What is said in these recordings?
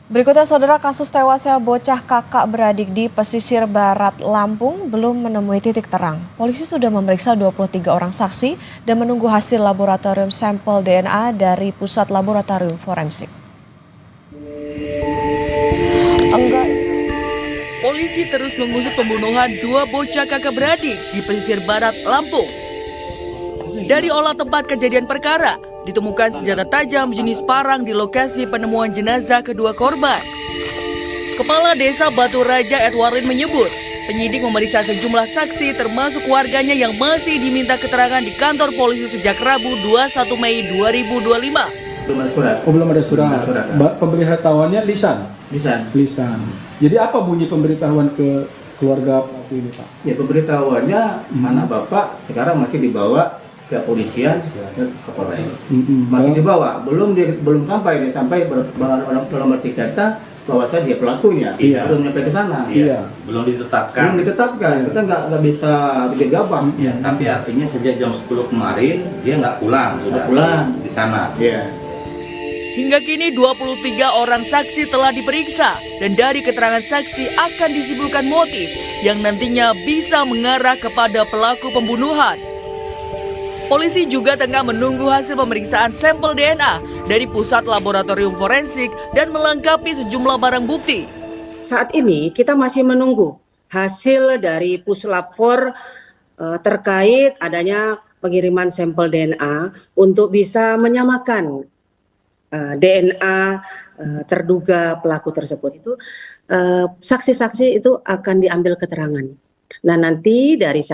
Berikutnya, saudara, kasus tewasnya bocah kakak beradik di pesisir barat Lampung belum menemui titik terang. Polisi sudah memeriksa 23 orang saksi dan menunggu hasil laboratorium sampel DNA dari Pusat Laboratorium Forensik. Polisi terus mengusut pembunuhan dua bocah kakak beradik di pesisir barat Lampung. Dari olah tempat kejadian perkara, ditemukan senjata tajam jenis parang di lokasi penemuan jenazah kedua korban. Kepala Desa Batu Raja Edwarin menyebut, penyidik memeriksa sejumlah saksi termasuk warganya yang masih diminta keterangan di kantor polisi sejak Rabu 21 Mei 2025. Belum ada surat. Oh, belum ada surat. Belum ada surat. Pemberitahuannya lisan. Lisan. Jadi apa bunyi pemberitahuan ke keluarga pelaku ini, Pak? Ya, pemberitahuannya anak bapak sekarang masih dibawa ke polisian ke Polres. Masih dibawa, belum sampai dalam arti kata bahwasanya dia pelakunya. Iya. Belum sampai ke sana. Iya. Belum ditetapkan. Kita nggak bisa gegabah. Ya, tapi artinya sejak jam 10 kemarin dia nggak pulang, sudah pulang di sana. Iya. Hingga kini 23 orang saksi telah diperiksa dan dari keterangan saksi akan disimpulkan motif yang nantinya bisa mengarah kepada pelaku pembunuhan. Polisi juga tengah menunggu hasil pemeriksaan sampel DNA dari Pusat Laboratorium Forensik dan melengkapi sejumlah barang bukti. Saat ini kita masih menunggu hasil dari Puslapfor terkait adanya pengiriman sampel DNA untuk bisa menyamakan DNA terduga pelaku tersebut. Itu saksi-saksi itu akan diambil keterangan. Nah, nanti dari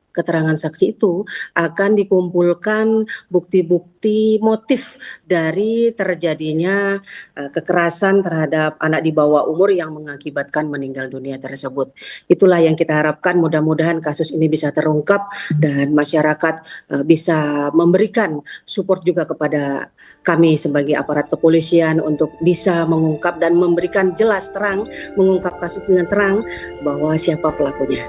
keterangan saksi itu akan dikumpulkan bukti-bukti motif dari terjadinya kekerasan terhadap anak di bawah umur yang mengakibatkan meninggal dunia tersebut. Itulah yang kita harapkan, mudah-mudahan kasus ini bisa terungkap dan masyarakat bisa memberikan support juga kepada kami sebagai aparat kepolisian untuk bisa mengungkap dan memberikan jelas terang, mengungkap kasus dengan terang bahwa siapa pelakunya.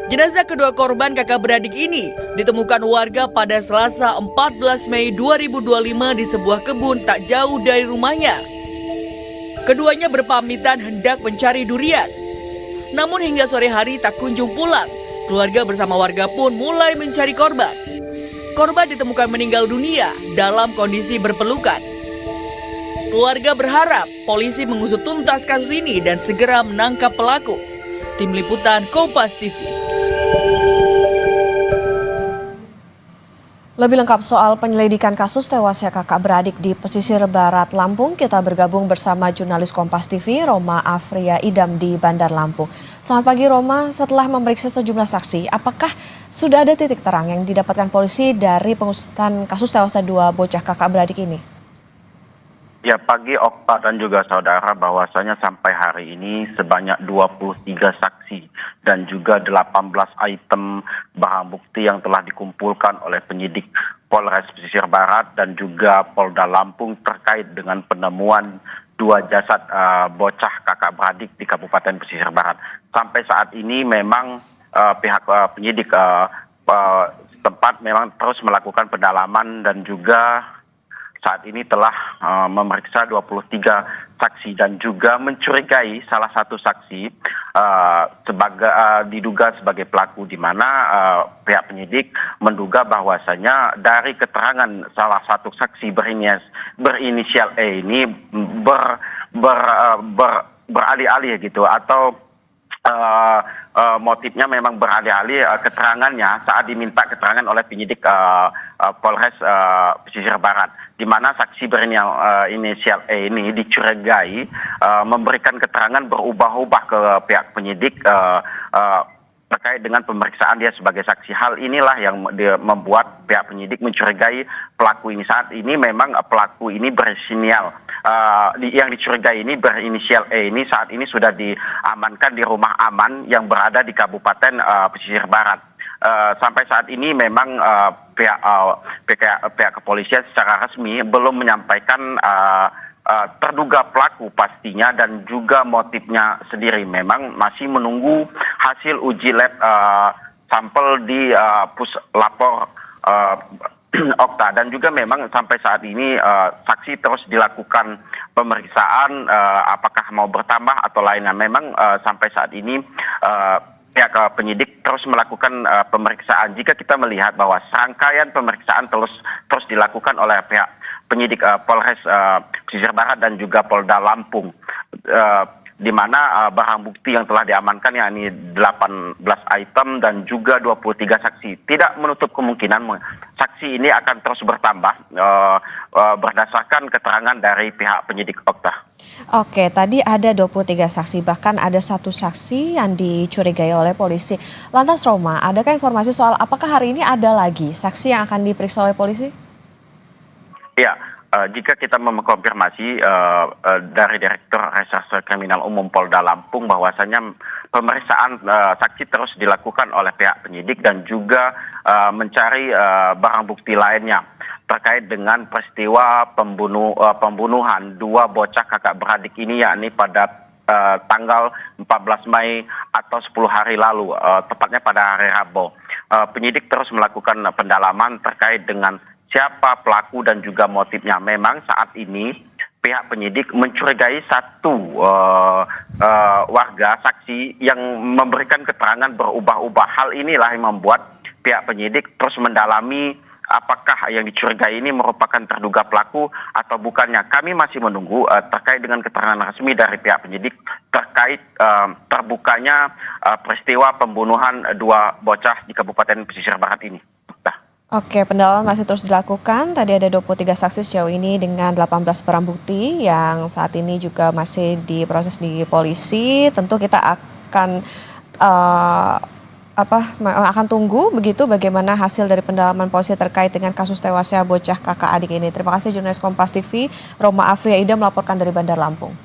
Jenazah kedua korban kakak beradik ini ditemukan warga pada Selasa 14 Mei 2025 di sebuah kebun tak jauh dari rumahnya. Keduanya berpamitan hendak mencari durian. Namun hingga sore hari tak kunjung pulang. Keluarga bersama warga pun mulai mencari korban. Korban ditemukan meninggal dunia dalam kondisi berpelukan. Keluarga berharap polisi mengusut tuntas kasus ini dan segera menangkap pelaku. Tim Liputan Kompas TV. Lebih lengkap soal penyelidikan kasus tewasnya kakak beradik di pesisir barat Lampung, kita bergabung bersama jurnalis Kompas TV, Roma Afria Idam di Bandar Lampung. Selamat pagi Roma, setelah memeriksa sejumlah saksi, apakah sudah ada titik terang yang didapatkan polisi dari pengusutan kasus tewasnya dua bocah kakak beradik ini? Ya, pagi Okta dan juga saudara, bahwasanya sampai hari ini sebanyak 23 saksi dan juga 18 item barang bukti yang telah dikumpulkan oleh penyidik Polres Pesisir Barat dan juga Polda Lampung terkait dengan penemuan dua jasad bocah kakak beradik di Kabupaten Pesisir Barat. Sampai saat ini memang pihak penyidik setempat memang terus melakukan pendalaman dan juga saat ini telah memeriksa 23 saksi dan juga mencurigai salah satu saksi diduga sebagai pelaku, di mana pihak penyidik menduga bahwasanya dari keterangan salah satu saksi berinisial E ini beralih-alih gitu, atau motifnya memang beralih-alih keterangannya saat diminta keterangan oleh penyidik Polres Pesisir Barat, di mana saksi berinisial E ini dicurigai memberikan keterangan berubah-ubah ke pihak penyidik terkait dengan pemeriksaan dia sebagai saksi. Hal inilah yang membuat pihak penyidik mencurigai pelaku ini. Saat ini memang pelaku ini yang dicurigai ini berinisial E ini saat ini sudah diamankan di rumah aman yang berada di Kabupaten Pesisir Barat. Sampai saat ini memang pihak kepolisian secara resmi belum menyampaikan terduga pelaku pastinya dan juga motifnya sendiri. Memang masih menunggu hasil uji lab sampel di Puslapfor Okta, dan juga memang sampai saat ini saksi terus dilakukan pemeriksaan apakah mau bertambah atau lainnya. Memang sampai saat ini pihak penyidik terus melakukan pemeriksaan. Jika kita melihat bahwa serangkaian pemeriksaan terus dilakukan oleh pihak penyidik Polres Pesisir Barat dan juga Polda Lampung, di mana barang bukti yang telah diamankan yakni 18 item dan juga 23 saksi. Tidak menutup kemungkinan saksi ini akan terus bertambah berdasarkan keterangan dari pihak penyidik Okta. Oke, tadi ada 23 saksi, bahkan ada satu saksi yang dicurigai oleh polisi. Lantas Roma, adakah informasi soal apakah hari ini ada lagi saksi yang akan diperiksa oleh polisi? Ya, jika kita mengkonfirmasi dari Direktur Reserse Kriminal Umum Polda Lampung bahwasanya pemeriksaan saksi terus dilakukan oleh pihak penyidik dan juga mencari barang bukti lainnya terkait dengan peristiwa pembunuhan dua bocah kakak beradik ini, yakni pada tanggal 14 Mei atau 10 hari lalu, tepatnya pada hari Rabu. Penyidik terus melakukan pendalaman terkait dengan siapa pelaku dan juga motifnya. Memang saat ini pihak penyidik mencurigai satu warga saksi yang memberikan keterangan berubah-ubah. Hal inilah yang membuat pihak penyidik terus mendalami apakah yang dicurigai ini merupakan terduga pelaku atau bukannya. Kami masih menunggu terkait dengan keterangan resmi dari pihak penyidik terkait terbukanya peristiwa pembunuhan dua bocah di Kabupaten Pesisir Barat ini. Oke, pendalaman masih terus dilakukan. Tadi ada 23 saksi sejauh ini dengan 18 barang bukti yang saat ini juga masih diproses di polisi. Tentu kita akan akan tunggu begitu bagaimana hasil dari pendalaman polisi terkait dengan kasus tewasnya bocah kakak adik ini. Terima kasih jurnalis Kompas TV Roma Afria Ida melaporkan dari Bandar Lampung.